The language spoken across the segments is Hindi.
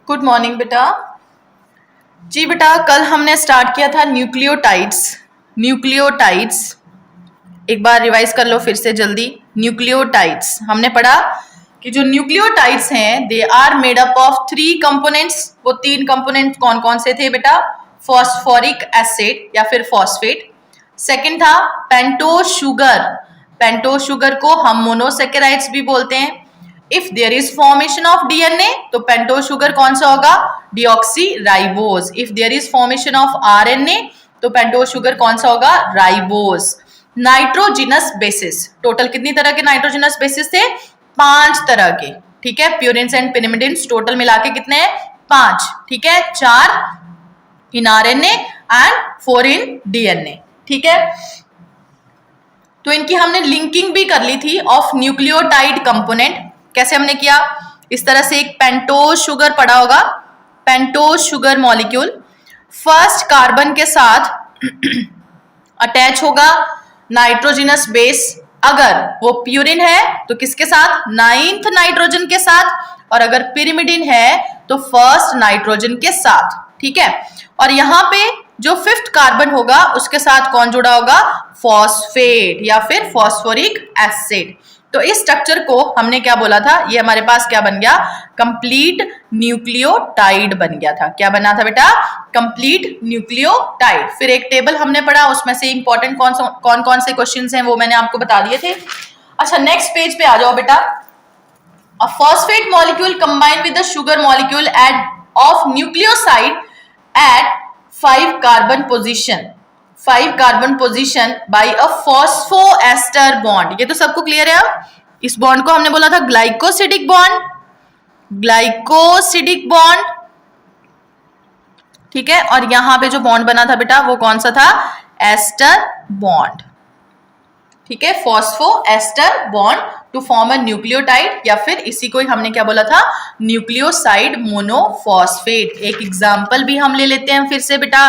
गुड मॉर्निंग बेटा। जी बेटा, कल हमने स्टार्ट किया था न्यूक्लियोटाइड्स। एक बार रिवाइज कर लो फिर से जल्दी। न्यूक्लियोटाइड्स हमने पढ़ा कि जो न्यूक्लियोटाइड्स हैं they are made up of 3 components. वो 3 कंपोनेंट्स कौन कौन से थे बेटा? फॉस्फोरिक एसिड या फिर फॉस्फेट। सेकंड था पेंटोज शुगर। पेंटोज शुगर को हम मोनोसेकेराइड्स भी बोलते हैं। If there is formation of DNA तो पेंटोज शुगर कौन सा होगा? Deoxyribose. If there is formation of RNA तो पेंटोज शुगर कौन सा होगा? राइबोज। नाइट्रोजिनस बेसिस, टोटल कितनी तरह के नाइट्रोजिनस बेसिस थे? 5 तरह के। ठीक है, प्यूरिन्स एंड पिरिमिडिन्स टोटल मिला के कितने हैं? 5। ठीक है, 4 in RNA and 4 in DNA. ठीक है, तो इनकी हमने लिंकिंग भी कर ली थी ऑफ न्यूक्लियोटाइड कंपोनेंट। कैसे हमने किया? इस तरह से एक पेंटोज शुगर पड़ा होगा, pentose sugar molecule first carbon के साथ अटैच होगा नाइट्रोजिनस बेस। अगर वो प्यूरिन है तो किसके साथ? 9th नाइट्रोजन के साथ, और अगर पिरिमिडिन है तो फर्स्ट नाइट्रोजन के साथ। ठीक है, और यहाँ पे जो 5th कार्बन होगा उसके साथ कौन जुड़ा होगा? फॉस्फेट या फिर फॉस्फोरिक एसिड। तो इस स्ट्रक्चर को हमने क्या बोला था? ये हमारे पास क्या बन गया? कंप्लीट न्यूक्लियोटाइड बन गया था। क्या बना था बेटा? Complete nucleotide. फिर एक टेबल हमने पढ़ा, उसमें से इंपॉर्टेंट कौन कौन से क्वेश्चंस हैं वो मैंने आपको बता दिए थे। अच्छा, नेक्स्ट पेज पे आ जाओ बेटा। A phosphate molecule combine with the sugar molecule at of nucleoside at 5 carbon position. 5 carbon position by a phosphoester bond. ये तो सबको क्लियर है। अब इस बॉन्ड को हमने बोला था ग्लाइकोसिडिक बॉन्ड, ग्लाइकोसिडिक बॉन्ड। ठीक है, और यहां पे जो बॉन्ड बना था बेटा वो कौन सा था? Ester bond. ठीक है, phosphoester bond to form a nucleotide, या फिर इसी को ही हमने क्या बोला था? Nucleoside monophosphate. एक एग्जांपल भी हम ले लेते हैं फिर से बेटा।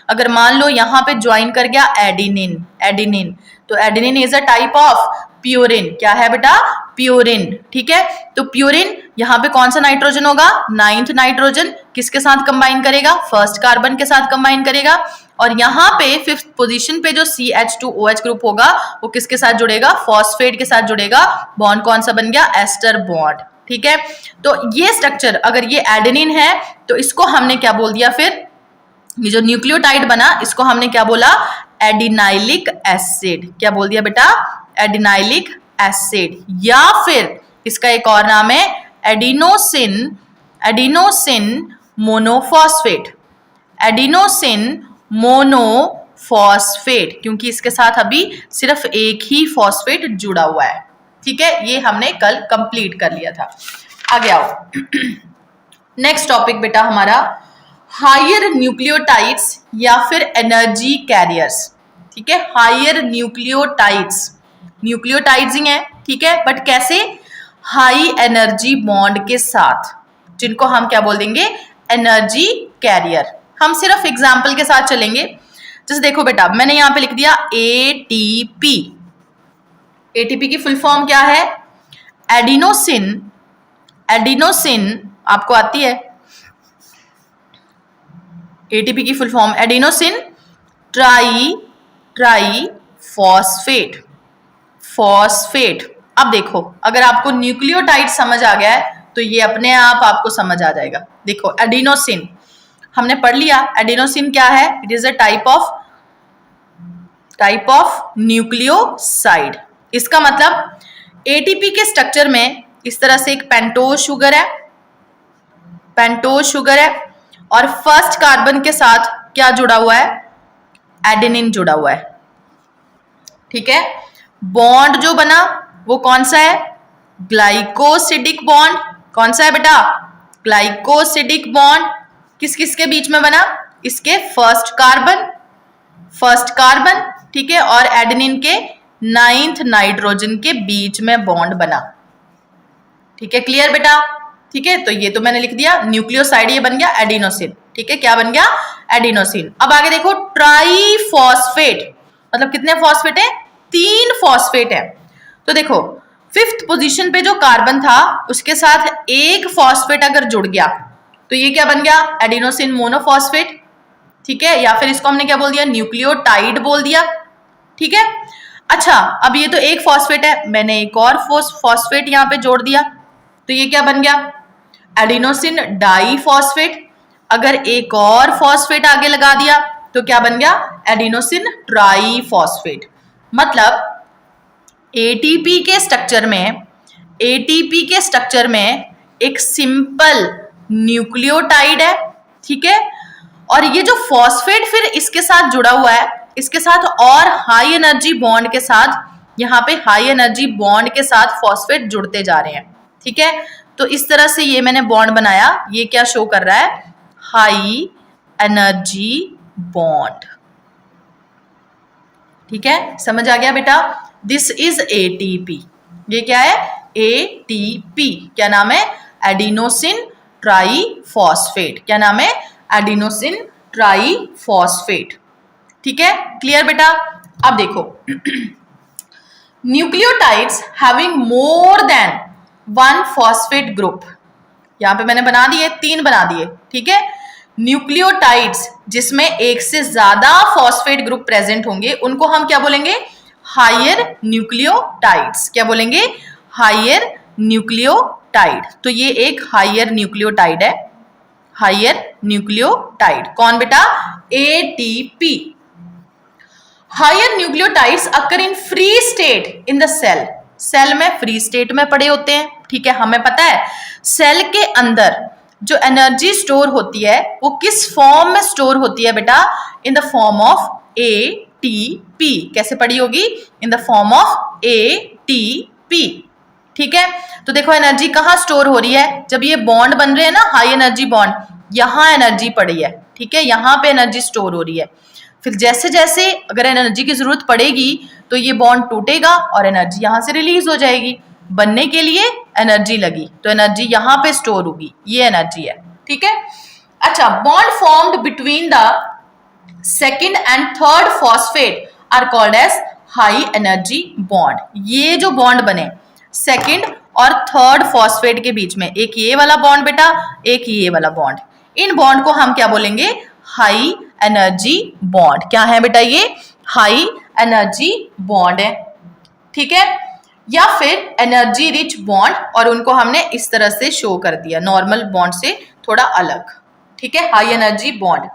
अगर मान लो यहाँ पे ज्वाइन कर गया एडिनिन, एडिनिन तो adenine is a type of purine. क्या है बेटा? प्यूरिन। ठीक है, तो प्यूरिन यहाँ पे कौन सा नाइट्रोजन होगा? 9th nitrogen. किसके साथ कंबाइन करेगा? फर्स्ट कार्बन के साथ कंबाइन करेगा। और यहाँ पे 5th पोजीशन पे जो CH2OH ग्रुप होगा वो किसके साथ जुड़ेगा? फॉस्फेट के साथ जुड़ेगा। बॉन्ड कौन सा बन गया? Ester bond. ठीक है, तो ये स्ट्रक्चर अगर ये एडेनिन है तो इसको हमने क्या बोल दिया? फिर ये जो न्यूक्लियोटाइड बना इसको हमने क्या बोला? Adenylic acid. क्या बोल दिया बेटा? Adenylic acid. या फिर इसका एक और नाम है adenosine, adenosine monophosphate, adenosine monophosphate, क्योंकि इसके साथ अभी सिर्फ एक ही फॉस्फेट जुड़ा हुआ है। ठीक है, ये हमने कल कंप्लीट कर लिया था। आगे आओ। नेक्स्ट टॉपिक बेटा हमारा हायर न्यूक्लियोटाइड्स या फिर एनर्जी कैरियर्स। ठीक है, हायर न्यूक्लियोटाइड्स, न्यूक्लियोटाइड्स ही हैं। ठीक है, बट कैसे? हाई एनर्जी बॉन्ड के साथ, जिनको हम क्या बोल देंगे? Energy carrier. हम सिर्फ एग्जाम्पल के साथ चलेंगे। जैसे देखो बेटा, मैंने यहां पे लिख दिया ATP। ATP की फुल फॉर्म क्या है? एडिनोसिन, एडिनोसिन आपको आती है? ATP की full form adenosine try phosphate, phosphate. अब देखो, अगर आपको न्यूक्लियोटाइड समझ आ गया है तो ये अपने आप आपको समझ आ जाएगा। देखो एडिनोसिन हमने पढ़ लिया। एडिनोसिन क्या है? It is a type of nucleoside. इसका मतलब ATP के स्ट्रक्चर में इस तरह से एक पेंटोज शुगर है, पेंटोज शुगर है, और फर्स्ट कार्बन के साथ क्या जुड़ा हुआ है? एडेनिन जुड़ा हुआ है। ठीक है, बॉन्ड जो बना वो कौन सा है? Glycosidic bond. कौन सा है बेटा? Glycosidic bond. किस किस के बीच में बना? इसके फर्स्ट कार्बन, फर्स्ट कार्बन। ठीक है, और एडेनिन के 9th नाइट्रोजन के बीच में बॉन्ड बना। ठीक है, क्लियर बेटा? ठीक है, तो ये तो मैंने लिख दिया न्यूक्लियोसाइड, ये बन गया एडिनोसिन। ठीक है, क्या बन गया? एडिनोसिन। अब आगे देखो ट्राईफॉस्फेट, मतलब कितने फॉस्फेट है? 3 फॉस्फेट है। तो देखो 5th पोजीशन पे जो कार्बन था उसके साथ एक फॉस्फेट अगर जुड़ गया तो ये क्या बन गया, एडिनोसिन मोनोफॉस्फेट, ठीक है, या फिर इसको हमने क्या बोल दिया, न्यूक्लियोटाइड बोल दिया, ठीक है। अच्छा, अब ये तो एक फॉस्फेट है, मैंने एक और फॉस्फेट यहाँ पे जोड़ दिया तो ये क्या बन गया, एडिनोसिन डाइफॉस्फेट। अगर एक और फॉस्फेट आगे लगा दिया तो क्या बन गया, एडिनोसिन ट्राइफॉस्फेट। मतलब एटीपी के स्ट्रक्चर में एक सिंपल न्यूक्लियोटाइड है, ठीक है, और ये जो फॉस्फेट फिर इसके साथ जुड़ा हुआ है, इसके साथ और हाई एनर्जी बॉन्ड के साथ, यहाँ पे हाई एनर्जी बॉन्ड के साथ फॉस्फेट जुड़ते जा रहे हैं, ठीक है। तो इस तरह से ये मैंने बॉन्ड बनाया, ये क्या शो कर रहा है, हाई एनर्जी बॉन्ड, ठीक है, समझ आ गया बेटा। दिस इज एटीपी, ये क्या है, एटीपी, क्या नाम है, एडिनोसिन ट्राइफॉस्फेट, क्या नाम है, एडिनोसिन ट्राइफॉस्फेट, ठीक है, क्लियर बेटा। अब देखो nucleotides having more than one phosphate group, यहां पे मैंने बना दिए, 3 बना दिए, ठीक है। न्यूक्लियोटाइड्स जिसमें एक से ज्यादा फॉस्फेट ग्रुप प्रेजेंट होंगे उनको हम क्या बोलेंगे, हायर न्यूक्लियोटाइड्स, क्या बोलेंगे, हायर न्यूक्लियोटाइड। तो ये एक हायर न्यूक्लियोटाइड है, हायर न्यूक्लियोटाइड, कौन बेटा, ATP. Higher nucleotides occur in free state in the cell, cell में फ्री स्टेट में पड़े होते हैं, ठीक है। हमें पता है सेल के अंदर जो एनर्जी स्टोर होती है वो किस फॉर्म में स्टोर होती है बेटा, in the form of ATP. कैसे पड़ी होगी, in the form of ATP, ठीक है। तो देखो एनर्जी कहाँ स्टोर हो रही है, जब ये बॉन्ड बन रहे हैं ना, हाई एनर्जी बॉन्ड, यहाँ एनर्जी पड़ी है, ठीक है, यहाँ पे एनर्जी स्टोर हो रही है। फिर जैसे जैसे अगर एनर्जी की जरूरत पड़ेगी तो ये बॉन्ड टूटेगा और एनर्जी यहाँ से रिलीज हो जाएगी, बनने के लिए एनर्जी लगी तो एनर्जी यहाँ पे स्टोर होगी, ये एनर्जी है, ठीक है। अच्छा, bond formed between the second and third phosphate are called as high energy bond. ये जो बॉन्ड बने सेकेंड और थर्ड फॉस्फेट के बीच में, एक ये वाला बॉन्ड बेटा, एक ये वाला बॉन्ड, इन बॉन्ड को हम क्या बोलेंगे, हाई एनर्जी बॉन्ड। क्या है बेटा, ये हाई एनर्जी बॉन्ड है, ठीक है, या फिर एनर्जी रिच बॉन्ड, और उनको हमने इस तरह से शो कर दिया, नॉर्मल बॉन्ड से थोड़ा अलग, ठीक है, high energy bond.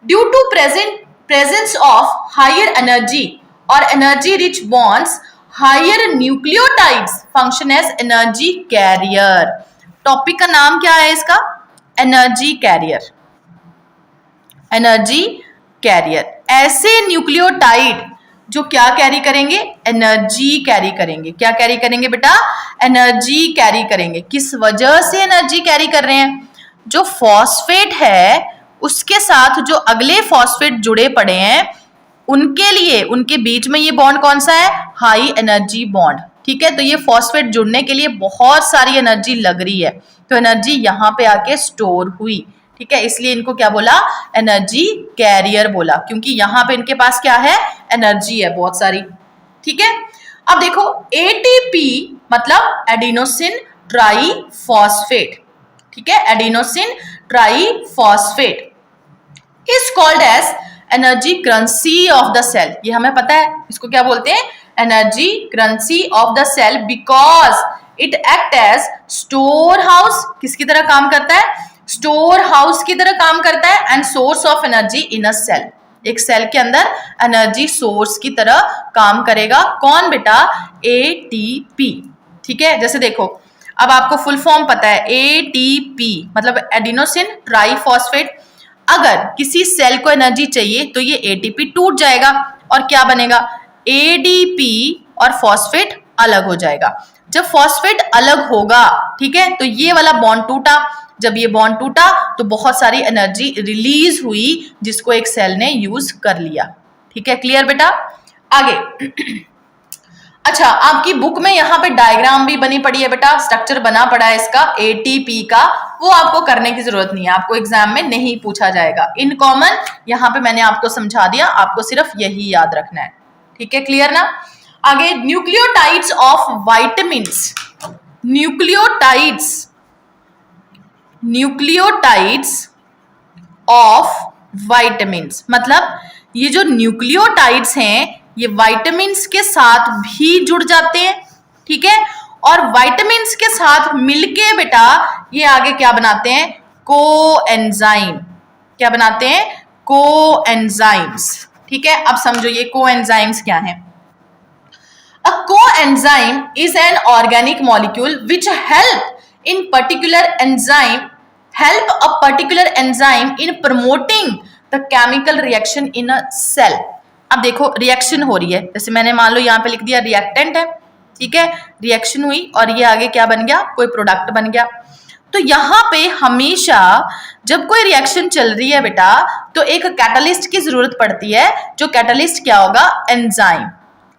Due to presence of higher energy और energy rich bonds, higher nucleotides function as energy carrier. Topic का नाम क्या है इसका, एनर्जी कैरियर, एनर्जी कैरियर। ऐसे न्यूक्लियोटाइड जो क्या कैरी करेंगे, एनर्जी कैरी करेंगे। क्या कैरी करेंगे बेटा, एनर्जी कैरी करेंगे। किस वजह से एनर्जी कैरी कर रहे हैं, जो फॉस्फेट है उसके साथ जो अगले फॉस्फेट जुड़े पड़े हैं उनके लिए, उनके बीच में ये बॉन्ड कौन सा है, हाई एनर्जी बॉन्ड, ठीक है। तो ये फॉस्फेट जुड़ने के लिए बहुत सारी एनर्जी लग रही है, तो एनर्जी यहाँ पे आके स्टोर हुई, ठीक है, इसलिए इनको क्या बोला, एनर्जी कैरियर बोला, क्योंकि यहाँ पे इनके पास क्या है, एनर्जी है बहुत सारी, ठीक है। अब देखो एटीपी मतलब एडिनोसिन ट्राइफॉस्फेट, ठीक है, adenosine triphosphate is called as energy currency of the cell. ये हमें पता है, इसको क्या बोलते हैं, energy currency of the cell, because it act as store house, किसकी तरह काम करता है, स्टोर हाउस की तरह काम करता है, and source of energy in a cell, एक सेल के अंदर एनर्जी सोर्स की तरह काम करेगा, कौन बेटा, एटीपी, ठीक है। जैसे देखो अब आपको फुल फॉर्म पता है, एटीपी मतलब एडिनोसिन ट्राइफॉस्फेट। अगर किसी सेल को एनर्जी चाहिए तो ये एटीपी टूट जाएगा और क्या बनेगा, एडीपी, और फॉस्फेट अलग हो जाएगा। जब फॉस्फेट अलग होगा, ठीक है, तो ये वाला बॉन्ड टूटा, जब ये बॉन्ड टूटा तो बहुत सारी एनर्जी रिलीज हुई जिसको एक सेल ने यूज कर लिया, ठीक है, क्लियर बेटा। आगे अच्छा, आपकी बुक में यहाँ पे डायग्राम भी बनी पड़ी है बेटा, स्ट्रक्चर बना पड़ा है इसका एटीपी का, वो आपको करने की जरूरत नहीं है, आपको एग्जाम में नहीं पूछा जाएगा। इन कॉमन यहाँ पे मैंने आपको समझा दिया, आपको सिर्फ यही याद रखना है, ठीक है, क्लियर ना। आगे nucleotides of vitamins, nucleotides of vitamins, मतलब ये जो न्यूक्लियोटाइड्स हैं ये वाइटामिन्स के साथ भी जुड़ जाते हैं, ठीक है, और वाइटामिन्स के साथ मिलके बेटा ये आगे क्या बनाते हैं, कोएंजाइम, क्या बनाते हैं, कोएंजाइम्स, ठीक है। अब समझो ये कोएंजाइम्स क्या हैं। A coenzyme is an organic molecule which help a particular enzyme in promoting the chemical reaction in a cell। अब देखो रिएक्शन हो रही है, जैसे मैंने मान लो यहाँ पे लिख दिया रिएक्टेंट है, ठीक है, रिएक्शन हुई और ये आगे क्या बन गया, कोई प्रोडक्ट बन गया। तो यहाँ पे हमेशा जब कोई रिएक्शन चल रही है बेटा तो एक कैटलिस्ट की जरूरत पड़ती है, जो कैटलिस्ट क्या होगा, एंजाइम,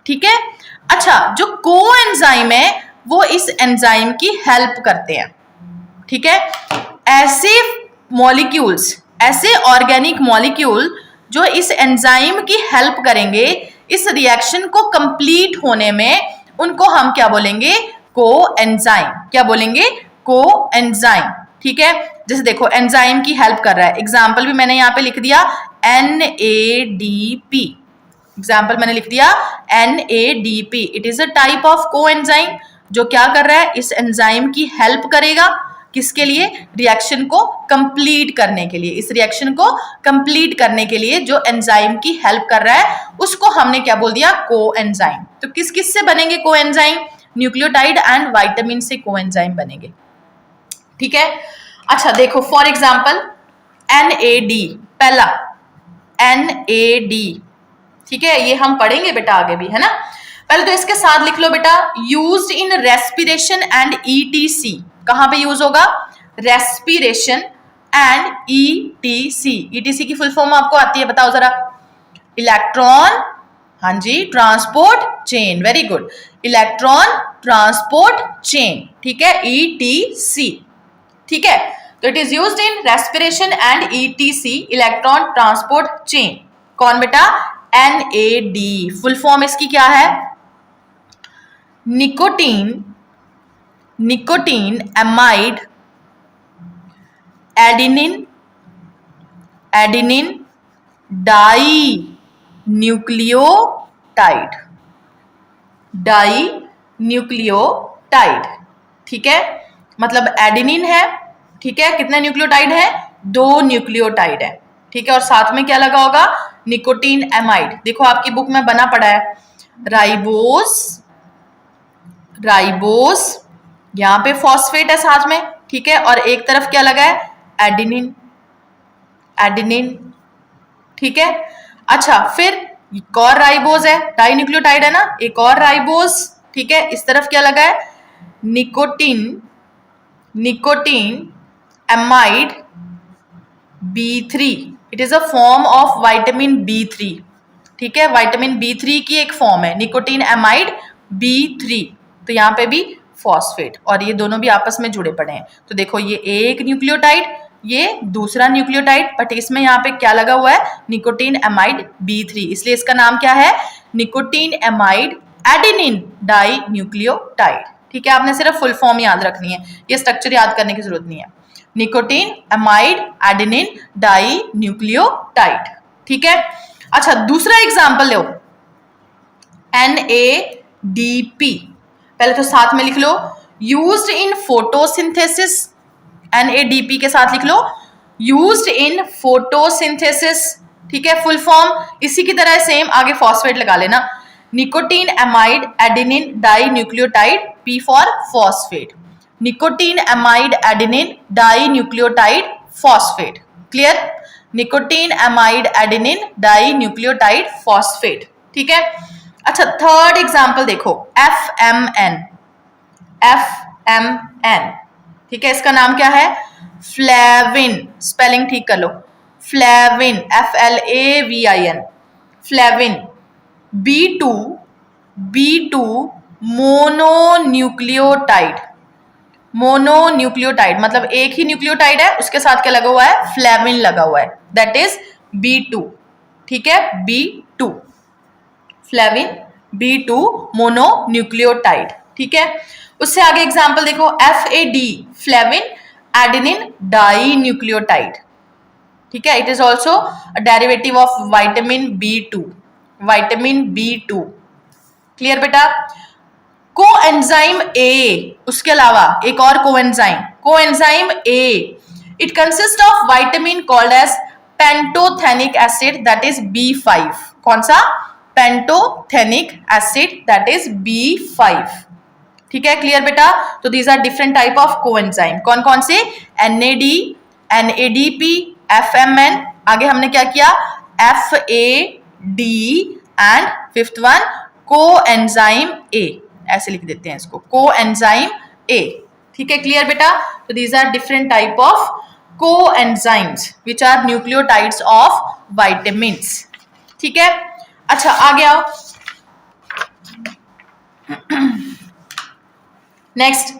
ठीक है। अच्छा, जो कोएंजाइम है वो इस एंजाइम की हेल्प करते हैं, ठीक है। ऐसे मॉलिक्यूल्स, ऐसे ऑर्गेनिक मॉलिक्यूल जो इस एंजाइम की हेल्प करेंगे इस रिएक्शन को कंप्लीट होने में, उनको हम क्या बोलेंगे, कोएंजाइम, क्या बोलेंगे, कोएंजाइम, ठीक है। जैसे देखो एंजाइम की हेल्प कर रहा है, एग्जाम्पल भी मैंने यहाँ पे लिख दिया NADP, एग्जाम्पल मैंने लिख दिया NADP, it is a type of coenzyme जो क्या कर रहा है, इस एंजाइम की हेल्प करेगा, किसके लिए, रिएक्शन को कंप्लीट करने के लिए, इस रिएक्शन को कंप्लीट करने के लिए जो एंजाइम की हेल्प कर रहा है उसको हमने क्या बोल दिया, कोएंजाइम। तो किस किस से बनेंगे कोएंजाइम, न्यूक्लियोटाइड एंड विटामिन से कोएंजाइम बनेंगे, ठीक है। अच्छा देखो फॉर एग्जाम्पल NAD, पहला NAD, ठीक है, ये हम पढ़ेंगे बेटा आगे भी, है ना। पहले तो इसके साथ लिख लो बेटा, used in respiration and ETC, कहां पे यूज होगा, रेस्पिरेशन एंड ETC की फुल फॉर्म आपको आती है, बताओ जरा, इलेक्ट्रॉन, हाँ जी, transport chain, very good, electron transport chain, ठीक है, ETC, ठीक है। तो it is used in respiration and ETC, electron transport chain. कौन बेटा, NAD, फुल फॉर्म इसकी क्या है, nicotine amide adenine die nucleotide, ठीक है, मतलब एडेनिन है, ठीक है, कितने न्यूक्लियोटाइड है, 2 न्यूक्लियोटाइड है, ठीक है, और साथ में क्या लगा होगा, निकोटीन एमाइड। देखो आपकी बुक में बना पड़ा है राइबोस, यहां पे फॉस्फेट है साथ में, ठीक है, और एक तरफ क्या लगा है, एडेनिन, ठीक है। अच्छा फिर एक और राइबोस है, डाई न्यूक्लियोटाइड है ना, एक और राइबोस, ठीक है, इस तरफ क्या लगा है, nicotine amide B3, it is a form of vitamin B3, ठीक है, विटामिन B3 की एक फॉर्म है निकोटीन एमाइड B3, तो यहाँ पे भी फॉस्फेट, और ये दोनों भी आपस में जुड़े पड़े हैं। तो देखो ये एक न्यूक्लियोटाइड, ये दूसरा न्यूक्लियोटाइड, बट इसमें यहाँ पे क्या लगा हुआ है, निकोटीन एमाइड B3, इसलिए इसका नाम क्या है, nicotine amide adenine die nucleotide, ठीक है। आपने सिर्फ फुल फॉर्म याद रखनी है, ये स्ट्रक्चर याद करने की जरूरत नहीं है, nicotine amide adenine die nucleotide, ठीक है। अच्छा दूसरा एग्जांपल लो, NADP, पहले तो साथ में लिख लो, यूज्ड इन फोटोसिंथेसिस, NADP के साथ लिख लो, यूज्ड इन फोटोसिंथेसिस, ठीक है, फुल फॉर्म इसी की तरह सेम, आगे फॉस्फेट लगा लेना, nicotine amide adenine die nucleotide, P for phosphate, nicotine amide adenine die nucleotide phosphate, clear, nicotine amide adenine die nucleotide phosphate, ठीक है। अच्छा थर्ड एग्जांपल देखो, FMN, ठीक है, इसका नाम क्या है, फ्लेविन, स्पेलिंग ठीक कर लो, flavin, FLAVIN, flavin, B2 mononucleotide, मतलब एक ही न्यूक्लियोटाइड है, उसके साथ क्या लगा हुआ है, फ्लेविन लगा हुआ है, दैट इज B2, ठीक है, B2 फ्लेविन B2 मोनोन्यूक्लियोटाइड। ठीक है, उससे आगे एग्जांपल देखो, FAD flavin adenine die nucleotide. ठीक है, it is also derivative of vitamin B2, vitamin B2। Clear बेटा। कोएंजाइम ए, उसके अलावा एक और coenzyme A, it consist of vitamin called as pantothenic acid that is B5। कौन सा? Pantothenic acid that is B5। ठीक है, क्लियर बेटा। तो these are different type of coenzyme. कौन कौन से? NAD, NADP, FMN, आगे हमने क्या किया? FAD and fifth one coenzyme A, ऐसे लिख देते हैं इसको, कोएंजाइम ए। ठीक है, क्लियर बेटा। तो these are different type of coenzymes which are nucleotides of vitamins. ठीक है, अच्छा आगे आओ। Next,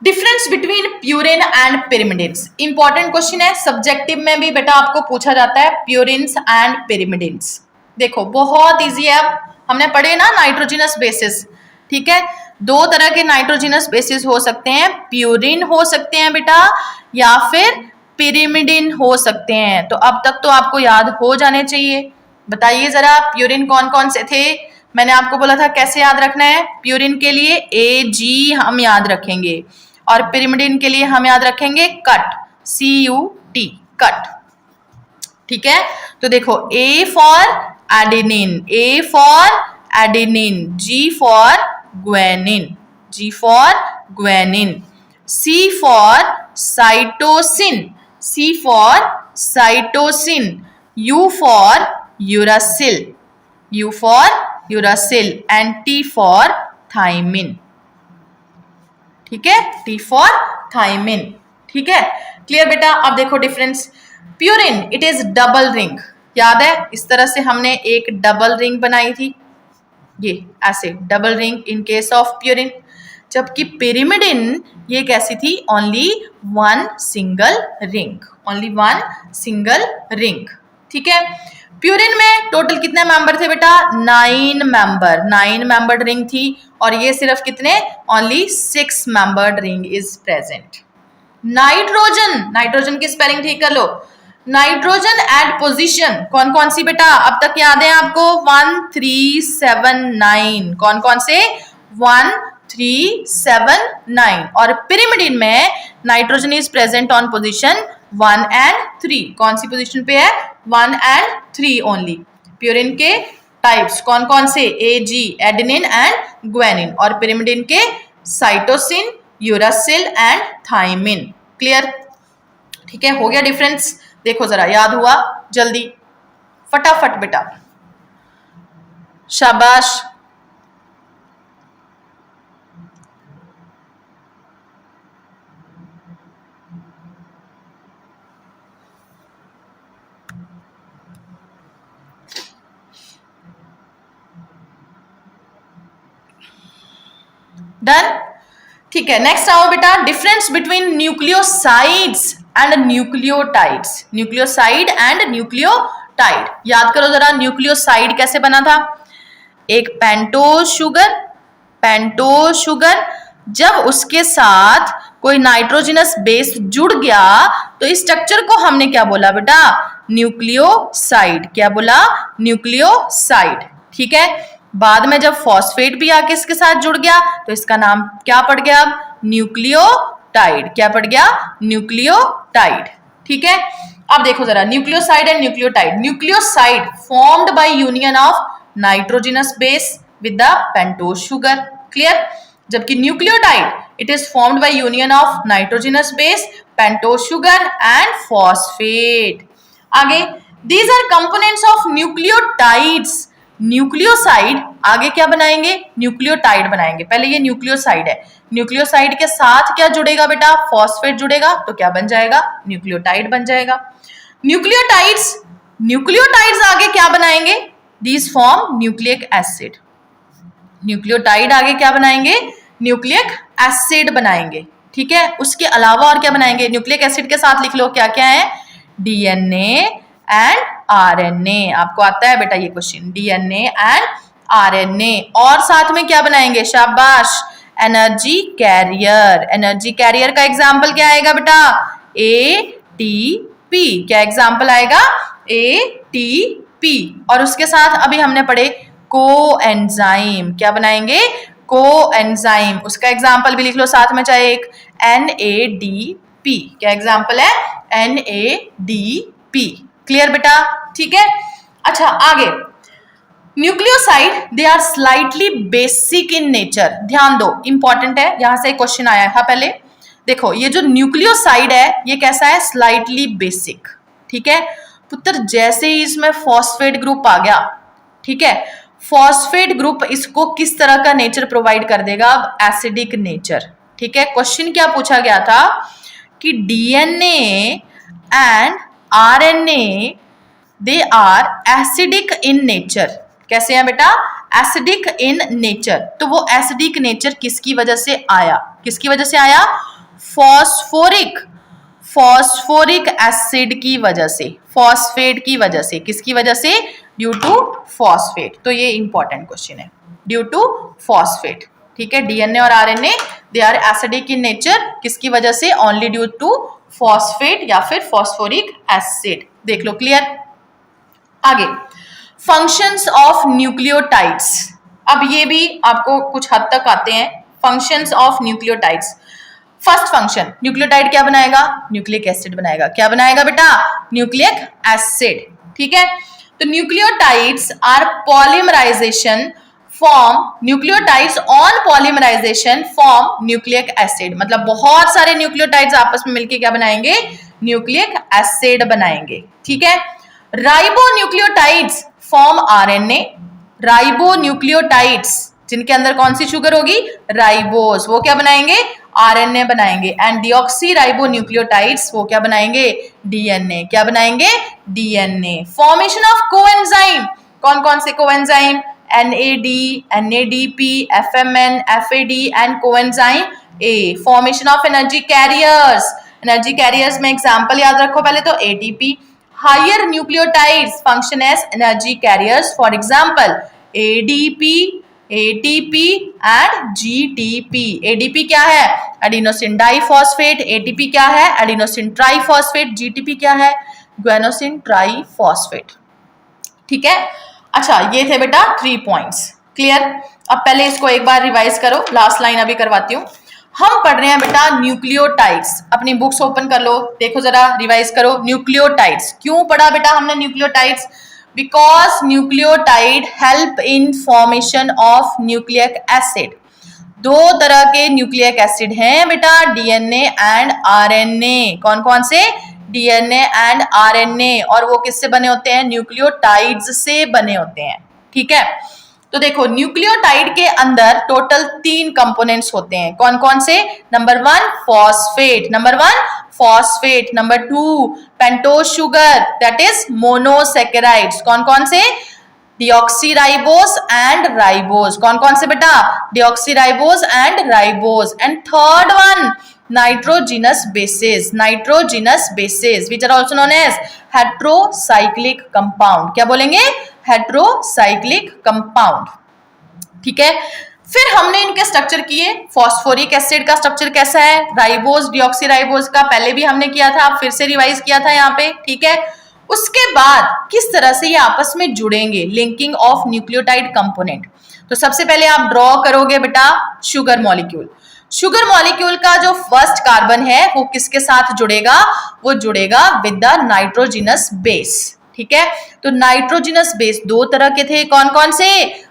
difference between purine and pyrimidines. Important question है, सब्जेक्टिव में भी बेटा आपको पूछा जाता है, प्यूरिन्स एंड पिरिमिडिन्स। देखो बहुत इजी है, हमने पढ़े ना नाइट्रोजिनस बेसिस। ठीक है, दो तरह के नाइट्रोजिनस बेसिस हो सकते हैं, प्यूरिन हो सकते हैं बेटा या फिर पिरिमिडिन हो सकते हैं। तो अब तक तो आपको याद हो जाने चाहिए। बताइए जरा, प्यूरिन कौन कौन से थे? मैंने आपको बोला था कैसे याद रखना है। प्यूरिन के लिए AG हम याद रखेंगे और पिरिमिडिन के लिए हम याद रखेंगे कट, CUT, कट। ठीक है, तो देखो A for adenine, A for adenine, G for guanine, G for guanine, C for cytosine, C for cytosine, U for uracil, U for uracil and T for thymine. ठीक है, T फॉर थाइमिन। ठीक है, क्लियर बेटा। अब देखो difference, purine it is double ring, याद है इस तरह से हमने एक डबल रिंग बनाई थी, ये ऐसे double ring in case of purine. जबकि पिरिमिडिन ये कैसी थी? Only one single ring, only one single ring. ठीक है, प्यूरिन में टोटल कितने मेंबर थे बेटा? 9 मेंबर, 9 मेंबर्ड रिंग थी और ये सिर्फ कितने? Only 6 membered ring is present. Nitrogen, nitrogen की स्पेलिंग ठीक कर लो। नाइट्रोजन एट पोजीशन कौन कौन सी बेटा अब तक याद है आपको? 1 3 7 9। कौन कौन से? 1 3 7 9। और पिरिमिडिन में nitrogen is present on position 1 and 3। कौन सी पोजीशन पे है? 1 एंड 3 ओनली। प्यूरिन के टाइप्स कौन कौन से? AG, एडेनिन एंड ग्वेनिन, और पिरिमिडिन के cytosine, uracil and thymine. Clear? ठीक है, हो गया डिफरेंस। देखो जरा, याद हुआ? जल्दी फटाफट बेटा, शाबाश। डन? ठीक है, नेक्स्ट आओ बेटा, difference between nucleosides and nucleotides. Nucleoside and nucleotide, याद करो जरा, न्यूक्लियोसाइड कैसे बना था? एक पेंटोज शुगर जब उसके साथ कोई नाइट्रोजनस बेस जुड़ गया तो इस स्ट्रक्चर को हमने क्या बोला बेटा? न्यूक्लियोसाइड। क्या बोला? न्यूक्लियोसाइड। ठीक है, बाद में जब फॉस्फेट भी आके इसके साथ जुड़ गया तो इसका नाम क्या पड़ गया? अब न्यूक्लियोटाइड। क्या पड़ गया? न्यूक्लियोटाइड। ठीक है, अब देखो जरा, nucleoside and nucleotide. Nucleoside formed by union of nitrogenous base with the pentose sugar. Clear? जबकि nucleotide it is formed by union of nitrogenous base, pentose sugar and phosphate. आगे, these are components of nucleotides. Nucleoside आगे क्या बनाएंगे? न्यूक्लियोटाइड बनाएंगे। पहले ये न्यूक्लियोसाइड है, न्यूक्लियोसाइड के साथ क्या जुड़ेगा बेटा? फॉस्फेट जुड़ेगा, तो क्या बन जाएगा? न्यूक्लियोटाइड बन जाएगा। न्यूक्लियोटाइड्स आगे क्या बनाएंगे? These form nucleic acid. Nucleotide आगे क्या बनाएंगे? न्यूक्लिक एसिड बनाएंगे। ठीक है, उसके अलावा और क्या बनाएंगे? न्यूक्लिक एसिड के साथ लिख लो क्या क्या है? DNA and RNA। आपको आता है बेटा ये क्वेश्चन, DNA एंड आरएनए, और साथ में क्या बनाएंगे, शाबाश, एनर्जी कैरियर। एनर्जी कैरियर का एग्जाम्पल क्या आएगा बेटा, एटीपी। क्या एग्जाम्पल आएगा, एटीपी। और उसके साथ अभी हमने पढ़े कोएंजाइम, क्या बनाएंगे, कोएंजाइम। उसका एग्जाम्पल भी लिख लो साथ में, चाहे एक NADP। क्या एग्जाम्पल है, NADP। क्लियर बेटा, ठीक है। अच्छा आगे, nucleoside they are slightly basic in nature. ध्यान दो, इंपॉर्टेंट है, यहां से क्वेश्चन आया था पहले। देखो ये जो न्यूक्लियोसाइड है ये कैसा है, स्लाइटली बेसिक। ठीक है पुत्र, जैसे ही इसमें फॉस्फेट ग्रुप आ गया, ठीक है, फॉस्फेट ग्रुप इसको किस तरह का नेचर प्रोवाइड कर देगा, अब एसिडिक नेचर। ठीक है, क्वेश्चन क्या पूछा गया था कि DNA and RNA they are acidic in nature. कैसे हैं बेटा, एसिडिक इन नेचर। तो वो एसिडिक नेचर किसकी वजह से आया, किसकी वजह से आया, फॉस्फोरिक एसिड की वजह से, फॉस्फेट की वजह से। किसकी वजह से, ड्यू टू फॉस्फेट। तो ये इंपॉर्टेंट क्वेश्चन है, ड्यू टू फॉस्फेट। ठीक है, डीएनए और RNA they are acidic in nature, किसकी वजह से, ओनली ड्यू टू फॉस्फेट या फिर फॉस्फोरिक एसिड। देख लो, क्लियर। आगे, फंक्शंस ऑफ न्यूक्लियोटाइड्स। अब ये भी आपको कुछ हद तक आते हैं, functions of nucleotides. First function, nucleotide क्या बनाएगा, न्यूक्लिक एसिड बनाएगा। क्या बनाएगा बेटा, न्यूक्लिक एसिड। ठीक है, तो nucleotides are polymerization form, nucleotides on polymerization form nucleic acid. मतलब बहुत सारे न्यूक्लियोटाइड्स आपस में मिलकर क्या बनाएंगे, न्यूक्लिक एसिड बनाएंगे। ठीक है, राइबोन्यूक्लियोटाइड्स फॉर्म आरएनए। राइबोन्यूक्लियोटाइड्स जिनके अंदर कौन सी शुगर होगी, राइबोस, वो क्या बनाएंगे, आरएनए बनाएंगे। एंड डीऑक्सी राइबोन्यूक्लियोटाइड्स वो क्या बनाएंगे, डीएनए। क्या बनाएंगे, डीएनए। फॉर्मेशन ऑफ कोएंजाइम, कौन कौन से coenzyme, NAD, NADP, FMN, FAD and coenzyme A। Formation of energy carriers, energy carriers में एग्जांपल याद रखो पहले तो ATP। Higher nucleotides function as energy carriers, for example ADP, ATP and GTP। ADP क्या है, एडिनोसिन डाइफॉस्फेट। ATP क्या है, एडिनोसिन ट्राइफॉस्फेट। GTP क्या है, ग्वेनोसिन ट्राइफॉस्फेट। ठीक है, अच्छा ये थे बेटा 3 पॉइंट्स। क्लियर। अब पहले इसको एक बार रिवाइज करो, लास्ट लाइन अभी करवाती हूँ। हम पढ़ रहे हैं बेटा न्यूक्लियोटाइड्स। अपनी बुक्स ओपन कर लो, देखो जरा, रिवाइज करो। न्यूक्लियोटाइड्स क्यों पढ़ा बेटा हमने nucleotides, because nucleotide help in formation of nucleic acid. 2 तरह के न्यूक्लिक एसिड हैं बेटा, डीएनए एंड आरएनए। कौन कौन से, डीएनए एंड आरएनए। और वो किससे बने होते हैं, न्यूक्लियोटाइड्स से बने होते हैं। ठीक है, तो देखो न्यूक्लियोटाइड के अंदर टोटल 3 कंपोनेंट्स होते हैं। कौन कौन से, number 1 phosphate, number 1 phosphate, number 2 pentose sugar that is monosaccharides. कौन कौन से, डीऑक्सीराइबोस एंड राइबोस। कौन कौन से बेटा, deoxyribose and ribose. And third one nitrogenous bases, nitrogenous bases which are also known as heterocyclic compound। क्या बोलेंगे, heterocyclic compound। ठीक है, फिर हमने इनके स्ट्रक्चर किए। फॉस्फोरिक एसिड का स्ट्रक्चर कैसा है, राइबोस, डीऑक्सीराइबोस का पहले भी हमने किया था, फिर से रिवाइज किया था यहाँ पे। ठीक है, उसके बाद किस तरह से ये आपस में जुड़ेंगे, लिंकिंग ऑफ न्यूक्लियोटाइड कंपोनेंट। तो सबसे पहले आप ड्रॉ करोगे बेटा शुगर मॉलिक्यूल। शुगर मॉलिक्यूल का जो फर्स्ट कार्बन है वो किसके साथ जुड़ेगा, वो जुड़ेगा विद द नाइट्रोजिनस बेस। ठीक है, तो नाइट्रोजिनस बेस 2 तरह के थे। कौन कौन से,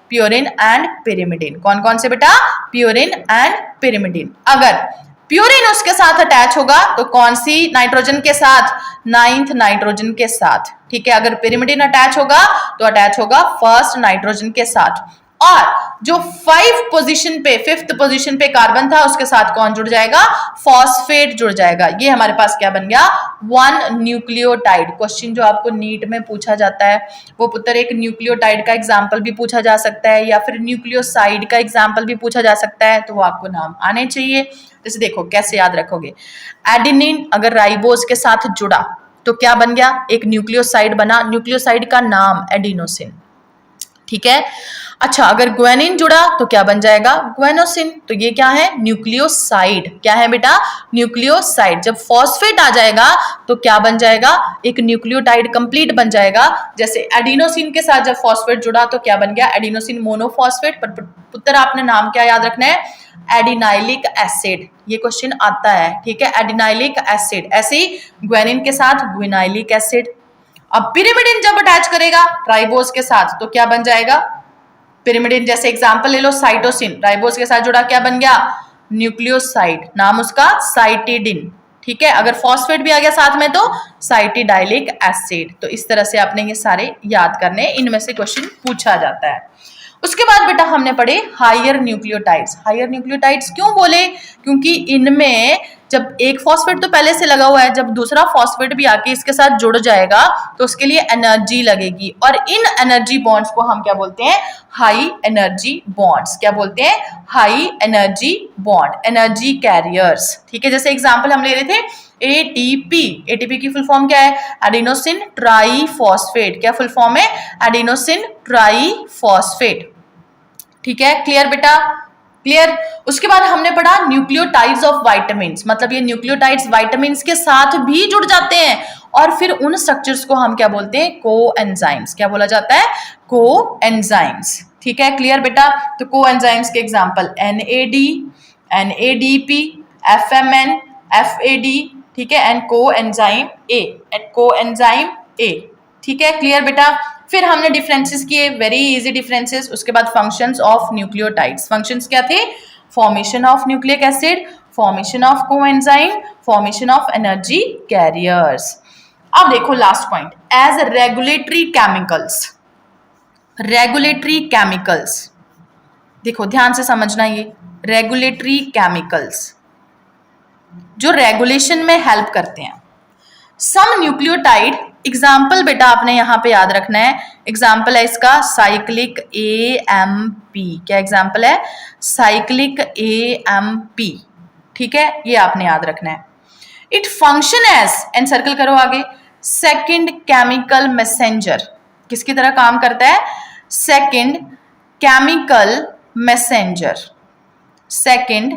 प्यूरिन एंड पिरिमिडिन। कौन कौन से बेटा, प्यूरिन एंड पिरिमिडिन। अगर प्यूरिन उसके साथ अटैच होगा तो कौन सी नाइट्रोजन के साथ, 9th नाइट्रोजन के साथ। ठीक है, अगर पिरिमिडिन अटैच होगा तो अटैच होगा 1st नाइट्रोजन के साथ। और जो 5th पोजीशन पे कार्बन था उसके साथ कौन जुड़ जाएगा, फॉस्फेट जुड़ जाएगा। ये हमारे पास क्या बन गया, 1 न्यूक्लियोटाइड। क्वेश्चन जो आपको नीट में पूछा जाता है वो पुत्र एक न्यूक्लियोटाइड का एग्जाम्पल भी पूछा जा सकता है या फिर न्यूक्लियोसाइड का एग्जाम्पल भी पूछा जा सकता है, तो वो आपको नाम आने चाहिए। जैसे देखो कैसे याद रखोगे, एडेनिन अगर राइबोस के साथ जुड़ा तो क्या बन गया, एक न्यूक्लियोसाइड बना। न्यूक्लियोसाइड का नाम एडिनोसिन। ठीक है। अच्छा, अगर ग्वेनिन जुड़ा तो क्या बन जाएगा? ग्वेनोसिन। तो ये क्या है? न्यूक्लियोसाइड। क्या है बेटा? न्यूक्लियोसाइड। जब फॉस्फेट आ जाएगा तो क्या बन जाएगा? एक न्यूक्लियोटाइड कंप्लीट बन जाएगा। जैसे एडिनोसिन के साथ जब फॉस्फेट जुड़ा तो क्या बन गया? Adenosine monophosphate. पर पुत्र आपने नाम क्या याद रखना है? Adenylic acid. ये क्वेश्चन आता है, ठीक है, एडिनाइलिक एसिड। ऐसे ही ग्वेनिन के साथ ग्विनाइलिक एसिड। अब पिरिमिडिन जब अटैच करेगा राइबोज के साथ तो क्या बन जाएगा? पिरिमिडिन। जैसे एग्जांपल ले लो, साइटोसिन राइबोज के साथ जुड़ा, क्या बन गया? न्यूक्लियोसाइड। नाम उसका साइटिडिन। ठीक है, अगर फॉस्फेट भी आ गया साथ में तो साइटिडाइलिक एसिड। तो इस तरह से आपने ये सारे याद करने, इनमें से क्वेश्चन पूछा जाता है। उसके बाद बेटा हमने पढ़े हायर न्यूक्लियोटाइड्स। हायर न्यूक्लियोटाइड्स क्यों बोले? क्योंकि इनमें जब एक फॉस्फेट तो पहले से लगा हुआ है, जब दूसरा फॉस्फेट भी आके इसके साथ जुड़ जाएगा तो उसके लिए एनर्जी लगेगी, और इन एनर्जी बॉन्ड्स को हम क्या बोलते हैं? High energy bonds. क्या बोलते हैं? High energy bond, energy carriers. ठीक है, जैसे एग्जांपल हम ले रहे थे एटीपी। एटीपी की फुल फॉर्म क्या है? Adenosine triphosphate. क्या फुल फॉर्म है? Adenosine triphosphate. ठीक है, क्लियर बेटा? क्लियर। उसके बाद हमने पढ़ा न्यूक्लियोटाइड्स ऑफ वाइटामिन्स। मतलब ये न्यूक्लियोटाइड्स वाइटामिन्स के साथ भी जुड़ जाते हैं, और फिर उन स्ट्रक्चर्स को हम क्या बोलते हैं? कोएंजाइम्स। क्या बोला जाता है? कोएंजाइम्स। ठीक है, क्लियर बेटा? तो कोएंजाइम्स के example NAD, NADP, FMN, FAD, ठीक है, and coenzyme A, coenzyme A। ठीक है, क्लियर बेटा? फिर हमने डिफरेंसेस किए, वेरी इजी डिफरेंसेस। उसके बाद फंक्शंस ऑफ न्यूक्लियोटाइड्स। फंक्शंस क्या थे? Formation of nucleic acid, formation of coenzyme, formation of energy carriers. अब देखो last point, as regulatory chemicals. Regulatory chemicals, देखो ध्यान से समझना, ये रेगुलेटरी केमिकल्स जो रेगुलेशन में हेल्प करते हैं। सम न्यूक्लियोटाइड, एग्जाम्पल बेटा आपने यहां पे याद रखना है। एग्जाम्पल है इसका साइक्लिक AMP। क्या एग्जाम्पल है? Cyclic AMP। ठीक है, ये आपने याद रखना है। It function as, and circle करो आगे, सेकेंड केमिकल मैसेंजर। किसकी तरह काम करता है? Second chemical messenger. Second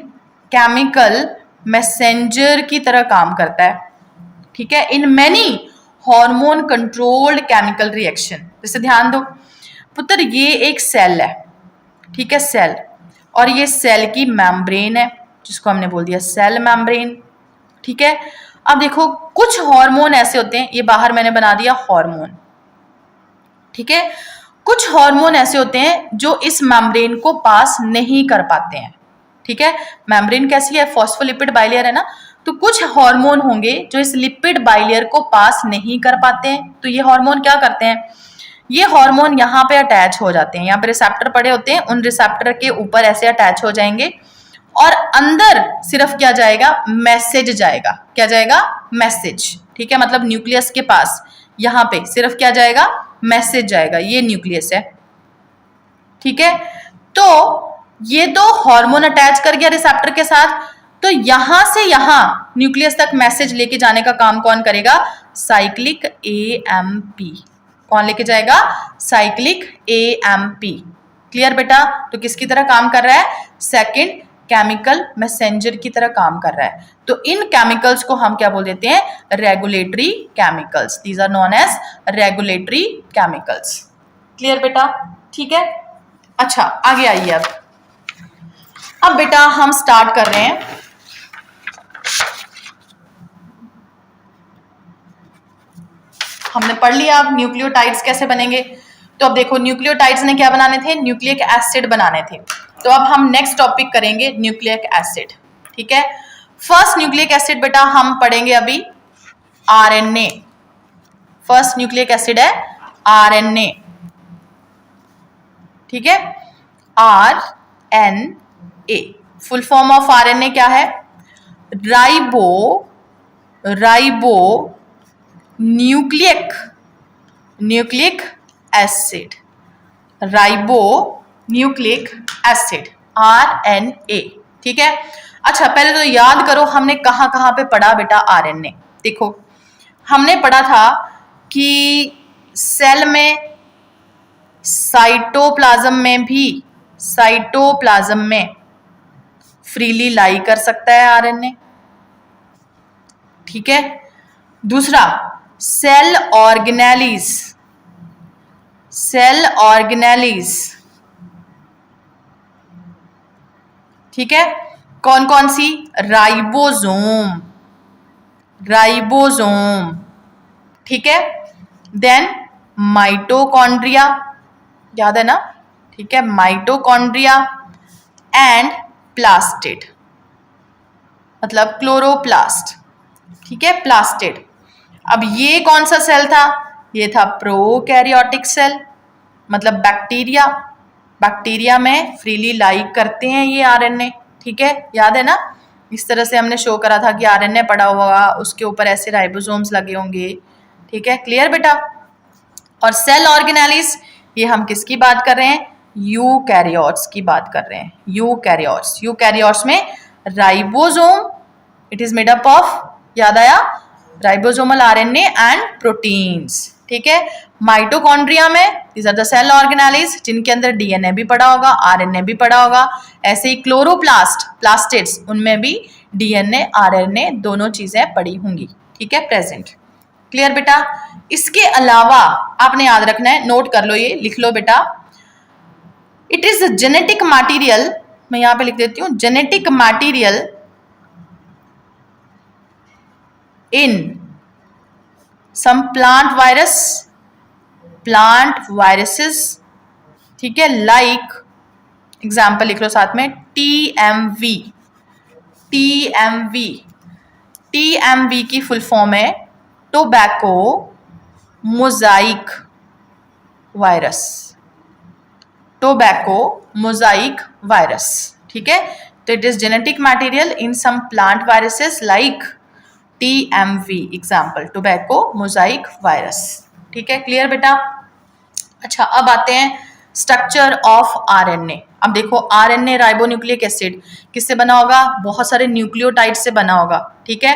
chemical messenger की तरह काम करता है। ठीक है, in many hormone controlled chemical reaction. जैसे ध्यान दो पुत्र, ये एक सेल है, ठीक है, सेल, और ये सेल की मेम्ब्रेन है जिसको हमने बोल दिया सेल मेम्ब्रेन। ठीक है, अब देखो कुछ हार्मोन ऐसे होते हैं, ये बाहर मैंने बना दिया हार्मोन। ठीक है, कुछ हार्मोन ऐसे होते हैं जो इस मेम्ब्रेन को पास नहीं कर पाते हैं। ठीक है, मेम्ब्रेन कैसी है? फॉस्फोलिपिड बाइलेयर है ना, तो कुछ हार्मोन होंगे जो इस लिपिड बाइलेयर को पास नहीं कर पाते हैं। तो ये हार्मोन क्या करते हैं? ये हार्मोन यहाँ पे अटैच हो जाते हैं, यहाँ पे रिसेप्टर पड़े होते हैं, उन रिसेप्टर के ऊपर ऐसे अटैच हो जाएंगे, और अंदर सिर्फ क्या जाएगा? मैसेज जाएगा। क्या जाएगा? मैसेज। ठीक है, मतलब न्यूक्लियस के पास यहाँ पे सिर्फ क्या जाएगा? मैसेज जाएगा। ये न्यूक्लियस है। ठीक है, तो ये तो हार्मोन अटैच कर गया रिसेप्टर के साथ, तो यहां से यहां न्यूक्लियस तक मैसेज लेके जाने का काम कौन करेगा? Cyclic AMP। कौन लेके जाएगा? Cyclic AMP। क्लियर बेटा? तो किसकी तरह काम कर रहा है? सेकंड केमिकल मैसेंजर की तरह काम कर रहा है। तो इन केमिकल्स को हम क्या बोल देते हैं? Regulatory chemicals. These are known as regulatory chemicals. Clear बेटा? ठीक है, अच्छा आगे आइए। अब बेटा हम स्टार्ट कर रहे हैं हमने पढ़ लिया अब न्यूक्लियोटाइड्स कैसे बनेंगे। तो अब देखो न्यूक्लियोटाइड्स ने क्या बनाने थे? न्यूक्लिक एसिड बनाने थे। तो अब हम नेक्स्ट टॉपिक करेंगे न्यूक्लिक एसिड। ठीक है, फर्स्ट न्यूक्लिक एसिड बेटा हम पढ़ेंगे अभी RNA। फर्स्ट न्यूक्लिक एसिड है RNA। ठीक है, RNA। Full form of RNA क्या है? Ribo nucleic acid. Ribo nucleic acid, RNA। ठीक है, अच्छा पहले तो याद करो हमने कहां कहां पे पढ़ा बेटा RNA। देखो हमने पढ़ा था कि सेल में साइटोप्लाज्म में फ्रीली लाई कर सकता है आरएनए, ठीक है। दूसरा, सेल ऑर्गेनेलिस, ठीक है। कौन कौन सी? राइबोसोम, ठीक है। देन माइटोकॉन्ड्रिया, याद है ना, ठीक है, माइटोकॉन्ड्रिया एंड प्लास्टिड, मतलब क्लोरोप्लास्ट, ठीक है, प्लास्टिड। अब ये कौन सा सेल था? ये था प्रोकैरियोटिक सेल, मतलब बैक्टीरिया में फ्रीली लाई करते हैं ये आरएनए, ठीक है, याद है ना। इस तरह से हमने शो करा था कि आरएनए पड़ा हुआ, उसके ऊपर ऐसे राइबोसोम्स लगे होंगे, ठीक है, क्लियर बेटा। और सेल ऑर्गेनेलिस, ये हम किसकी बात कर रहे हैं? यूकैरियोट्स की बात कर रहे हैं। यूकैरियोट्स में ribosome, it is made up of, याद आया, राइबोसोमल आरएनए एंड प्रोटीन्स, ठीक है। माइटोकॉन्ड्रिया में these are the cell organelles, जिनके अंदर डीएनए भी पड़ा होगा, आरएनए भी पड़ा होगा। ऐसे ही प्लास्टिड्स, उनमें भी डीएनए आरएनए दोनों चीजें पड़ी होंगी, ठीक है, प्रेजेंट, क्लियर बेटा। इसके अलावा आपने याद रखना है, नोट कर लो, ये लिख लो बेटा, इट इज जेनेटिक मटेरियल, मैं यहां पे लिख देती हूं, genetic material in some plant viruses, ठीक है, लाइक, एग्जाम्पल लिख लो साथ में, टीएमवी की फुल फॉर्म है टोबैको मोजाइक वायरस, ठीक है। तो it is genetic material in some plant viruses like TMV, example tobacco mosaic virus, ठीक है, क्लियर बेटा। अच्छा, अब आते हैं स्ट्रक्चर ऑफ आरएनए। अब देखो, आरएनए राइबोन्यूक्लिक एसिड किससे बना होगा? बहुत सारे न्यूक्लियोटाइड से बना होगा, ठीक है।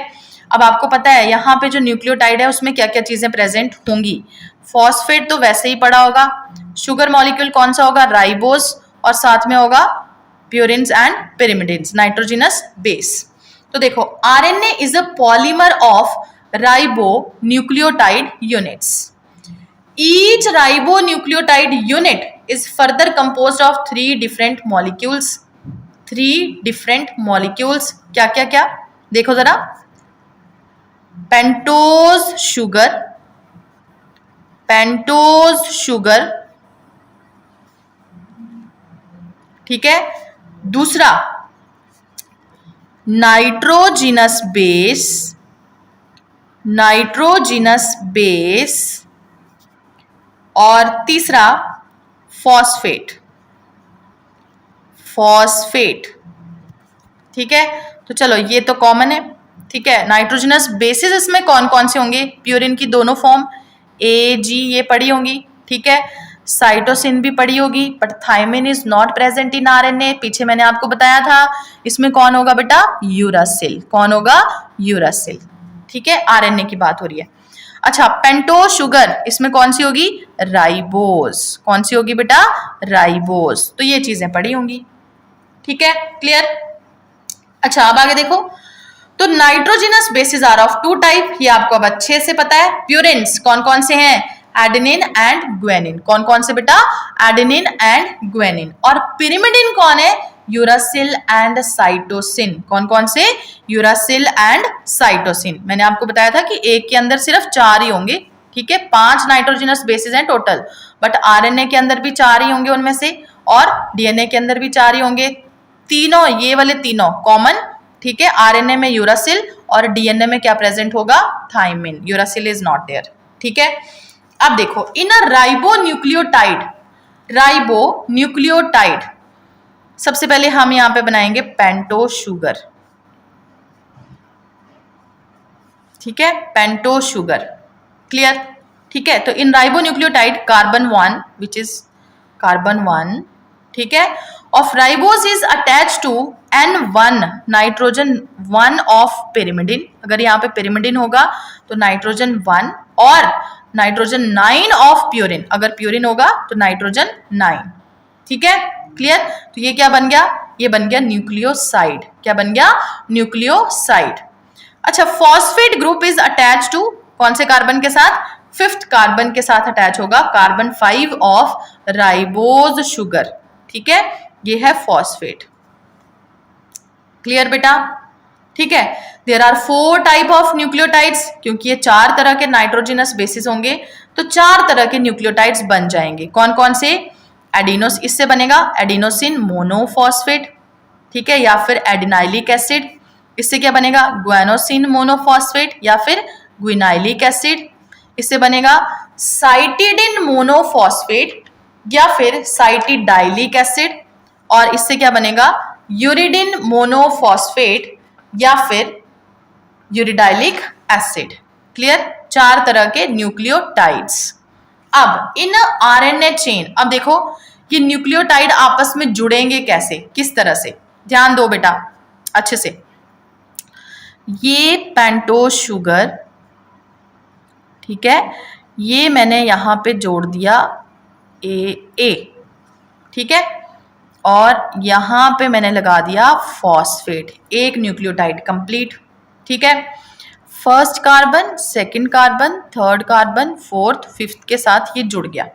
अब आपको पता है यहाँ पे जो न्यूक्लियोटाइड है उसमें क्या क्या चीजें प्रेजेंट होंगी। फॉस्फेट तो वैसे ही पड़ा होगा, शुगर मॉलिक्यूल कौन सा होगा? राइबोस, और साथ में होगा purines and pyrimidines, nitrogenous base. तो देखो, RNA is a polymer of ribonucleotide units. Each ribonucleotide unit is further composed of 3 different molecules. क्या? देखो जरा, पेंटोज शुगर, ठीक है। दूसरा, नाइट्रोजिनस बेस, और तीसरा फॉस्फेट, ठीक है। तो चलो, ये तो कॉमन है, ठीक है। नाइट्रोजिनस बेसिस इसमें कौन कौन से होंगे? प्यूरिन की दोनों फॉर्म AG ये पड़ी होंगी, ठीक है। साइटोसिन भी पड़ी होगी, but thymine is not present in RNA. पीछे मैंने आपको बताया था, इसमें कौन होगा बेटा? यूरासिल। कौन होगा? यूरासिल, ठीक है, आरएनए की बात हो रही है। अच्छा, पेंटोज शुगर, इसमें कौन सी होगी? राइबोस। कौन सी होगी बेटा? राइबोस। तो ये चीजें पड़ी होंगी, ठीक है, क्लियर। अच्छा, अब आगे देखो, तो nitrogenous bases are of 2 type, ये आपको अब अच्छे से पता है। प्यूरिन्स कौन कौन से हैं? Adenine and guanine. कौन कौन से बेटा? Adenine and guanine. और पिरिमिडिन कौन है? Uracil and cytosine. कौन कौन से? Uracil and cytosine. मैंने आपको बताया था कि एक के अंदर सिर्फ 4 ही होंगे, ठीक है। 5 नाइट्रोजिनस बेसिस हैं टोटल, बट आरएनए के अंदर भी 4 ही होंगे उनमें से, और डीएनए के अंदर भी 4 ही होंगे। तीनों, ये वाले तीनों कॉमन, ठीक है। आरएनए में यूरासिल और डीएनए में क्या प्रेजेंट होगा? Thymine. Uracil is not there, ठीक है। अब देखो, इन अ राइबोन्यूक्लियोटाइड, सबसे पहले हम यहां पे बनाएंगे पेंटोज शुगर, ठीक है, पेंटोज शुगर, क्लियर, ठीक है। तो in ribonucleotide carbon 1, which is carbon 1, ठीक है, of ribose is attach to N1 nitrogen 1 of pyrimidine. अगर यहाँ पे पिरिमिडिन होगा तो नाइट्रोजन 1, और नाइट्रोजन 9 ऑफ प्यूरिन, अगर प्यूरिन होगा तो नाइट्रोजन 9। ठीक है, क्लियर। तो ये क्या बन गया, ये बन गया न्यूक्लियोसाइड। क्या बन गया, न्यूक्लियोसाइड। अच्छा, phosphate group is attach to कौन से कार्बन के साथ, 5th कार्बन के साथ अटैच होगा, कार्बन 5 ऑफ राइबोज शुगर। ठीक है, ये है फॉस्फेट। क्लियर बेटा, ठीक है। There are 4 type of nucleotides, क्योंकि ये 4 तरह के नाइट्रोजिनस बेसिस होंगे तो 4 तरह के न्यूक्लियोटाइड्स बन जाएंगे। कौन कौन से, एडिनोस, इससे बनेगा एडिनोसिन मोनोफॉस्फेट। ठीक है, या फिर एडिनाइलिक एसिड, इससे क्या बनेगा, ग्वानोसिन मोनोफॉस्फेट या फिर ग्विनाइलिक एसिड। इससे बनेगा साइटिडिन मोनोफॉस्फेट या फिर साइटिडाइलिक एसिड। और इससे क्या बनेगा, यूरिडिन मोनोफॉस्फेट या फिर यूरिडाइलिक एसिड। क्लियर, 4 तरह के न्यूक्लियोटाइड्स। अब इन आरएनए चेन, अब देखो ये न्यूक्लियोटाइड आपस में जुड़ेंगे कैसे, किस तरह से, ध्यान दो बेटा अच्छे से। ये पेंटोज शुगर, ठीक है, ये मैंने यहां पे जोड़ दिया ए, ठीक है, और यहां पे मैंने लगा दिया फॉस्फेट, एक न्यूक्लियोटाइड कंप्लीट। ठीक है, 1st carbon, 2nd carbon, 3rd carbon, 4th, 5th के साथ ये जुड़ गया।